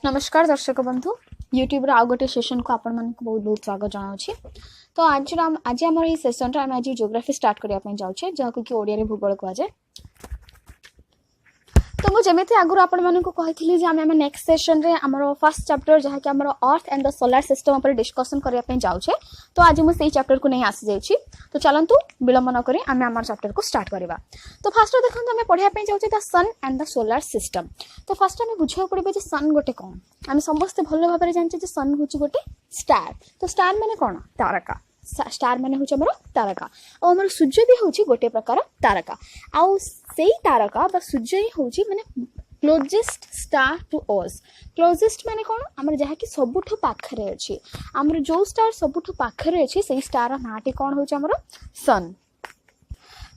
नमस्कार दर्शक बंधु यूट्यूब आउ गोटे सेशन को आपण मानक बहुत बहुत स्वागत जनावछि। तो आज आम ये सेशन आम आज जियोग्राफी स्टार्ट करने जाऊे जहाँ कि ओडिया भूगोल कहुए। तो मुझे आगुरी आपण मानक कही आम नेक्स्ट सेशन रे आमर फर्स्ट चैप्टर जहाँ कि आमर earth and the solar system पर डिस्कसन करने जाऊे। तो आज मुझे चैप्टर को नहीं आसी जाइए। तो चलतु विलंब न करी आम आम चैप्टर को स्टार्ट करवा। तो फर्स्ट देखो आम पढ़ाई जाऊे the sun and the solar system. तो फर्स्ट आम बुझा पड़े सन गोटे कौन आम समस्ते भल भाव जानते सन हूँ गोटे स्टार। तो स्टार माने कौन तारका स्टार माने हूँ आमर तारका और आमर सूर्य भी हूँ गोटे प्रकार तारका आउ से तारका बा सूर्य ही हूँ माने closest star to us. Closest माने कौन आमर जहाँ कि सबुठ पाखरे अच्छी आमर जो स्टार सबुठ पाखरे अच्छी से स्टार नाटी कौन हूँ आमर सन।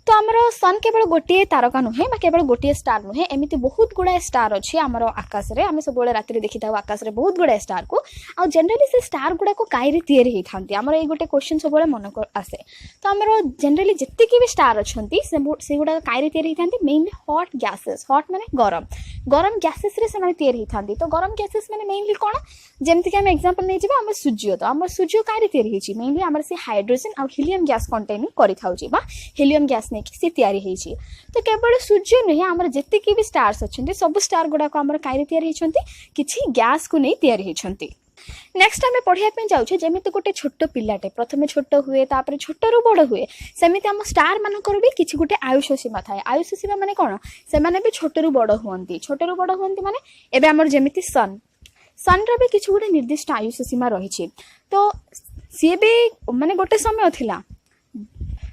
तो आमर सन केवल गोटे तारका नुहे केवल गोटे स्टार नुहे एमती बहुत गुड़ाए स्टार अच्छी आमर आकाश में आम सब राति देखी था आकाश में बहुत गुड़ाए स्टार को आ जनरली से स्टार गुड़ाक कई तैयारी होती आमर ये गोटे क्वेश्चन सब मन को आसे। तो आमर जनरली जितकी भी स्टार अच्छा से गुड़ा कई तैयारी होती मेनली हॉट गैसेस हॉट माने गरम गरम गैसेस रे से तैयारी होती। तो गरम गैसेस माने मेनली कौन जमीक आम एग्जांपल नहीं जावा आम सूर्य। तो आम सूर्य कई तैयारी होती मेनली आम से हाइड्रोजन और हीलियम गैस कंटेन कर हीलियम गैस नहीं सी तैयारी होती। तो केवल सूर्य नुहे आमर जितकी भी स्टार्स अच्छा सब स्टार गुड़ाक आमर कई तैयारी होती किसी गैस को नहीं तैयारी होती। नेक्स्ट आम पढ़ाई जाऊे जमी गोटे छोट पिलाटे प्रथम छोट हुए तापर छोट रू बड़ हुए सेमती आम स्टार मानकर भी किसी गोटे आयुष सीमा थाए। आयुष सीमा माने कौन से भी छोट रू बड़ हुए माने एबे आमर जमीती सन सन रे भी किसी गोटे निर्दिष्ट आयुष सीमा रही। तो सी भी माने गोटे समय थिला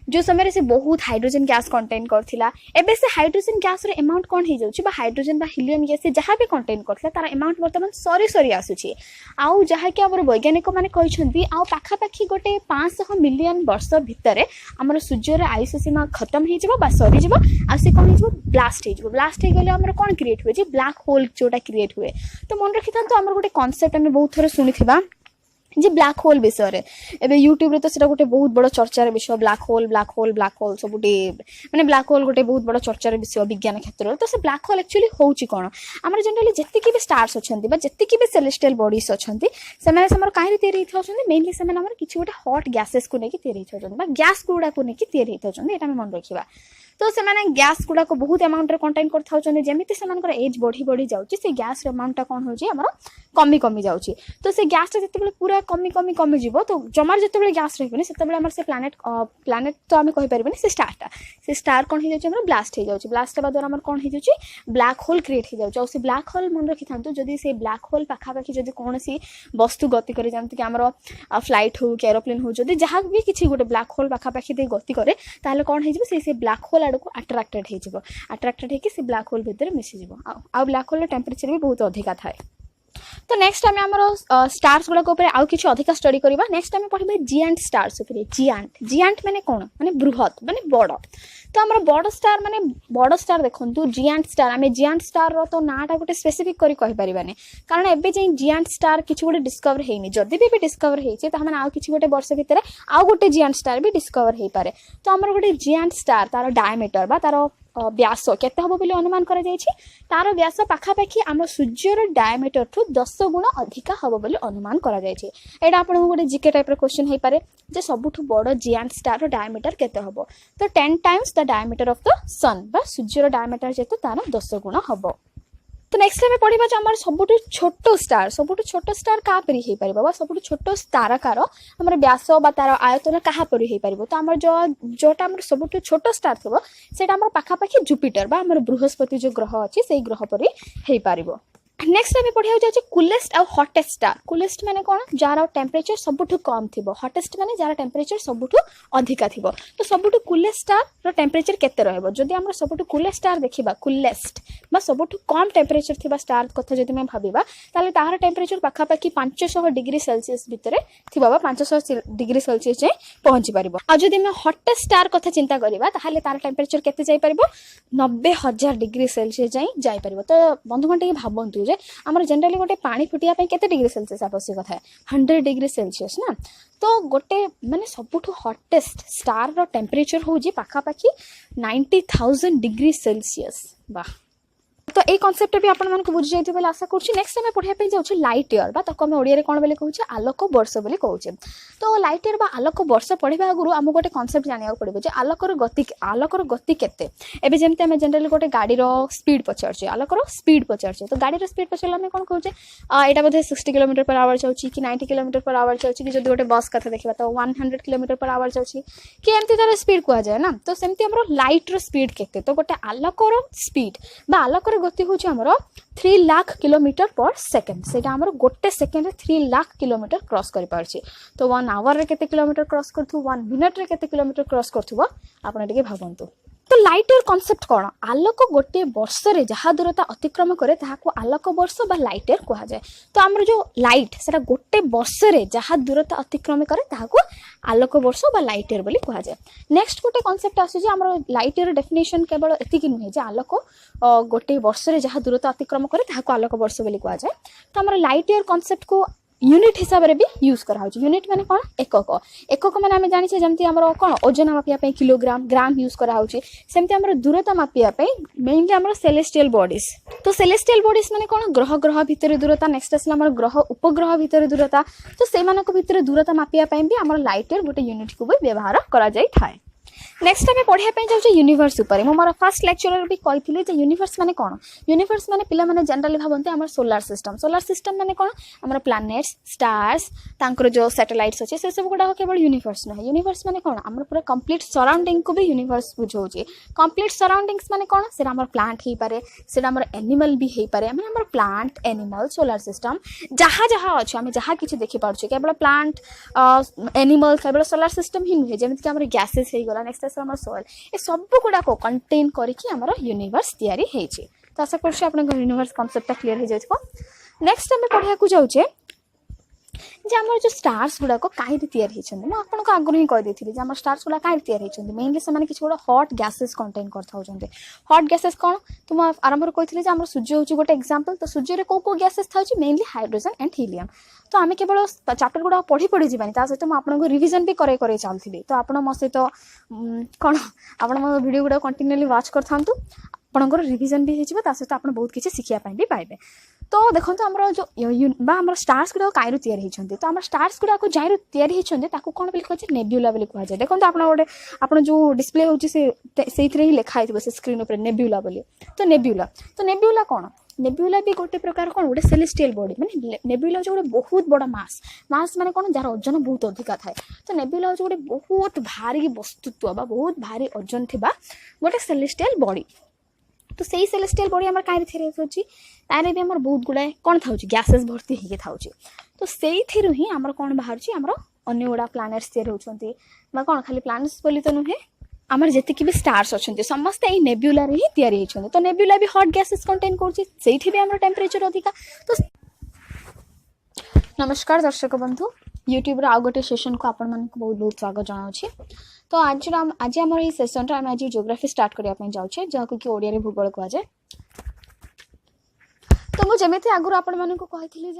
जो समय से बहुत हाइड्रोजन गैस कंटेन करथिला एबे से हाइड्रोजन गैस रे अमाउंट कौन हो जाउची बा हाइड्रोजन बा हीलियम गैस से जहाँ भी कंटेन करथिला तार अमाउंट वर्तमान सरी सरी आसुची आउ जहाँ कि हमर वैज्ञानिक माने कहिसंती आउ पाखा पाखी गोटे 500 मिलियन वर्ष भितरे हमर सूर्य रे आयुष सीमा खत्म हो जिवो बा सरी जिवो आ से कौन हो ब्लास्ट हो गले हमर कौन क्रिएट हुए जे ब्लैक होल जोटा क्रिएट हुए। तो मन रखि तो हमर गोटे कांसेप्ट हम बहुत थोड़े सुनिथिबा जे ब्लैक होल विषय रे एबे यूट्यूब रे तो सेटा गोटे बहुत बड़ चर्चार विषय ब्लैक होल सब माने ब्लैक होल गोटे बहुत बड़ चर्चार विषय विज्ञान क्षेत्र। तो से ब्लैक होल एक्चुअली होउची कोन हमर जनरली जत्तिकी भी स्टार्स अछंती बा जत्तिकी भी सेलेस्टियल बॉडीज अछंती से माने हमर काहे तैयारी होछंती मेनली से माने हमर किछि गोटे हॉट गैसेस को नेकी तैयारी होछंती बा गैस गुडा को नेकी तैयारी होछंती एटा हम मन रखिबा। तो से माने गैस गुडा को बहुत अमाउंट रे कंटेन कर थाउछंती जेमिति से मानकर एज बढ़ी बढ़ी जाउची से गैस रे अमाउंट कौन होची हमर कमी कमी जाउची। तो से गैस रे जत्ते पूरा कमी जीवो तो जमार जत्ते गैस रहबनी सेते हमर से प्लैनेट तो आम कहि परिबनी से स्टार कौन हो जाउची ब्लास्ट हो जाउची ब्लास्ट हेबा द्वारा हमर कौन हो जाउची ब्लैक होल क्रिएट हो जाउची। और से ब्लैक होल मन रखि थांतु जदी से ब्लैक होल पाखा पाखी जदी कोनसी वस्तु गति करे जानते कि हमर फ्लाइट हो कि एरोप्लेन हो जदी जहां भी किछि गोटे ब्लैक होल पाखा पाखी दे गति करे ताले कौन हो जिवो से ब्लैक होल आड़ को अट्रैक्टेड हो जिवो अट्रैक्टेड हेकि से ब्लैक होल भीतर मिसि जिवो आ ब्लैक होल टेम्परेचर भी बहुत अधिका थाए। तो नेक्स्ट आम आमर स्टार्स गुड़ाक आउ किसी अधिक स्टडी करवा। नेक्स्ट आम पढ़ा जियांट स्टार्स जियांट माने कौन माने बृहत माने बड़। तो आमर बड़ स्टार देखो जियांट स्टार आम जियांट स्टार रो तो नाटा गोटे स्पेसिफिक करी कहि परिबानी कारण एबे जे जियांट स्टार किछि गोटे डिस्कवर हेनी जदि भी डिस्कवर हेछि त हमन आउ किछि गोटे वर्ष भितर आउ गोटे जियांट स्टार भी डिस्कवर हेई पारे। तो आमर गोटे जियांट स्टार तार डायमीटर बा तार व्यास केते हबो बोली अनुमान करा जायछि तार व्यास पाखापाखि आम सूर्यर डायमीटर ठू 10 गुण अधिका हबो बोली अनुमान करा जायछि। एटा आपन गोटे जीके टाइप रो क्वेश्चन हेई पारे जे सबुठु बड़ जियांट स्टार रो डायमीटर केते हबो तो 10 times the diameter of the sun बा सूर्यर डायमीटर जेते तार 10 गुण हबो। तो नेक्स्ट टाइम पढ़ा आम सबुठु छोट स्टार क्या परी हो पार सबुठु छोट तारकार आम व्यास बा तार आयतन क्या परी हो पार। तो आम जोटा आम सबुठु छोट स्टार थो से पाखापाखि जुपिटर बा आम बृहस्पति जो ग्रह अच्छी से ग्रह परी हो पार। नेक्स्ट आम पढ़ा जाए कूलेस्ट और हॉटेस्ट स्टार। कूलेस्ट माने कौन जार टेम्परेचर सबुठु कम थी हॉटेस्ट माने जार टेम्परेचर सबुठु अधिका थी। तो सबुठु कूलेस्ट स्टार रो टेम्परेचर केते रहबो जदि हम सबुठु कूलेस्ट स्टार देखिबा कूलेस्ट बा सबुठु कम टेम्परेचर थिबा स्टार कथा जदि मैं भाबिबा ताले तार टेम्परेचर पाखापाखि 500 डिग्री सेल्सियस भितरे थिबा 500 डिग्री सेल्सियस जाय पहुंची परिबो। आ जदि मैं हॉटेस्ट स्टार कथा चिंता करिबा ताले तार टेम्परेचर केते जाय परिबो 90,000 डिग्री सेल्सियस जाय परिबो। तो बंधुगण टे भाबंतु आमर जनरली गोटे पानी फुटिया केते डिग्री सेल्सियस आवश्यक थाए 100 डिग्री सेल्सियस ना। तो गोटे माने सबुठु हॉटेस्ट स्टार रो टेम्परेचर होउजी पाखापाखि 90,000 डिग्री सेल्सियस। वाह तो ये कॉन्सेप्ट भी आपको बुझी जाइए बोले आशा करुँच। नेक्स्ट आम पढ़ाई जाऊँ लाइट इयर बा ताको आम ओडिया कौन बोले कहूँ आलोक वर्ष बोली कहूचे। तो लाइट इयर बा आलोक वर्ष पढ़ा आगु आमको गोटे कॉन्सेप्ट जाना पड़ो जे आलोकर गति केते। एबे जेमती आम जनरली गोटे गाड़ीर स्पीड पचारे आलोकर स्पीड पचारे तो गाड़ीर स्पीड पचारे आम कौन कहूचे यहाँ बोधे 60 किलोमीटर पर आवर जाऊँगी कि 90 किलोमीटर पर आवर जाऊँगी कि जो गोटे बस कथा देखा तो 100 किलोमीटर पर आवर जाऊँगी कि एमती तार स्पीड कहुए ना। तो सेमती आम लाइट्र स्पीड केते तो गोटे आलोकर स्पीड बा आलोकर गति हूँ आमर 3 लाख किलोमीटर पर सेकेंड से गोटे सेकेंड 3 लाख किलोमीटर क्रॉस कर पार्छि। तो 1 आवर रे केते किलोमीटर क्रॉस करथु 1 मिनिट रे केते किलोमीटर क्रॉस करथुबो आपण टिके भाबंतु। तो लाइट इयर कॉन्सेप्ट कौन आलोक गोटे वर्ष रे जहाँ दूरता अतिक्रम करे ताहाको आलोक वर्ष बा लाइट इयर कहा जाए। तो आमर जो लाइट सेटा गोटे वर्ष रे जहाँ दूरता अतिक्रम करे ताहाको आलोक वर्ष बा लाइट इयर बोली कहा जाए। नेक्स्ट गोटे कॉन्सेप्ट आसुची आमर लाइट इयर डेफिनेशन केवल एतिकी नुहे जे आलोक गोटे वर्ष रे जहाँ दूरता अतिक्रम करे ताहाको आलोक वर्ष बोली कहा जाए। तो आमर लाइट इयर कॉन्सेप्ट को यूनिट हिसाब से भी यूज करा होची। यूनिट माने कौन एकक एकक माने आम जानी जमती आमर कौन ओजन मापिया पे किलोग्राम ग्राम यूज करा होची सेमती आमर दूरता मापिया पे मेनली आमर सेलेस्टियल बॉडीज। तो सेलेस्टियल बॉडीज माने कौन ग्रह ग्रह भितर दूरता नेक्स्ट आसला आमर ग्रह उपग्रह भितर दूरता। तो से मानक भितर दूरता मापिया पे भी आमर लाइट इयर गोटे यूनिट को भी व्यवहार करा जाई थाए। नेक्स्ट आम पढ़ाई जाऊँ यूनिवर्स उपर मोर फर्स्ट लेक्चर भी कही यूनिवर्स माने कौन यूनिवर्स माने पिला माने जनरली भावते आम सोलार सिस्टम माने कौन आम प्लानेट्स स्टार्स तांकर जो सैटेलाइट्स अच्छे से सब गुड़ा केवल यूनिवर्स नुहे। यूनिवर्स माने कौन आम पूरा कंप्लीट सराउंडिंग को भी यूनिवर्स बुझाऊे। कंप्लीट सराउंडिंग्स माने कौन से आम प्लांट हो पारे से आम एनिमल भी हो पारे माने आम प्लांट एनिमल सोलार सिस्टम जहाँ जहाँ अच्छे आम जहाँ किसी देखिपारे केवल प्लांट एनिमल केवल सोलार सिस्टम ही नुहे जमीक आम गैसेस हो गला नेक्स्ट आमर सोइल ए सब गुड़ा को कंटेन करके आमर यूनिवर्स तैयारी होइछि। तो आशा करछि आपन यूनिवर्स कांसेप्ट क्लियर हो जाइछो। नेक्स्ट आम पढ़ा को जाउछे जे आमर जो स्टार्स गुड़ा को कहीं तैयारी होइछन म आपन आगु ही कह देथिली जे आमर स्टार्स गुड़ा कहीं तैयारी होइछन मेनली से माने किछ गुड़ा हॉट गैसेस कंटेन करथा होछन। हॉट गैसेस कोन तुम आरंभ रे कहिथिले जे आमर सूर्य होछि गोटे एग्जांपल। तो सूर्य रे को गैसेस थाउछि मेनली हाइड्रोजन एंड हीलियम। तो आम केवल चैप्टर गुड़ा पढ़ी जीवानी सहित मुझे रिविजन भी करे चलती। तो आप मो सहित कौन आप वीडियो गुड़ा कंटिन्यूली वाच कर आपंकर रिविजन भी हो सहित आप बहुत किसी शिखापी भी पाइबे। तो देखो आमर जो आम स्टार्स गुड़ा कहीं तैयारी होती। तो आम स्टार्स गुड़ा को जहाँ तैयारी होती कौन बोली कहे नेब्यूला बोली कहुए। देखो आप गोटे आप जो डिस्प्ले होती ही लिखाई से स्क्रीन पर नेब्यूला बोली। तो नेब्यूला कौन नेब्यूला भी गोटे प्रकार कौन गोटे सेलेस्टियल बॉडी माने नेब्यूला जो गोटे बहुत बड़ा मास माने कौन जार ओजन बहुत अधिका थाए। तो नेब्यूला हूँ गोटे बहुत भारी वस्तुत्व बा बहुत भारी ओजन थिबा गोटे सेलेस्टियल बॉडी। तो सही सेलेस्टियल बॉडी आम कहीं होची तारे भी आम बहुत गुड़ाए कौन था गैसेस भर्ती होगी था। तो से ही आमर कौन बाहर आमर अन्य गुड़ा प्लानेट्स तैयारी होती कौन खाली प्लानेट्स बोली तो नुहे आमर जेतिकी भी स्टार्स अच्छे समस्ते यही नेब्यूला ही तैयारी होती। तो नेब्यूला भी हॉट गैसेस कंटेन कर आमर टेम्परेचर अधिका। तो नमस्कार दर्शक बंधु यूट्यूब आउ गोटे सेशन को आपण मानक बहुत बहुत स्वागत जनावछि। तो आज आम ये सेशन आम आज जियोग्राफी स्टार्ट करने जाऊे जहाँ कि ओडिया भूगोल कहुए। तो मुझे आगुरी आपण मानक कही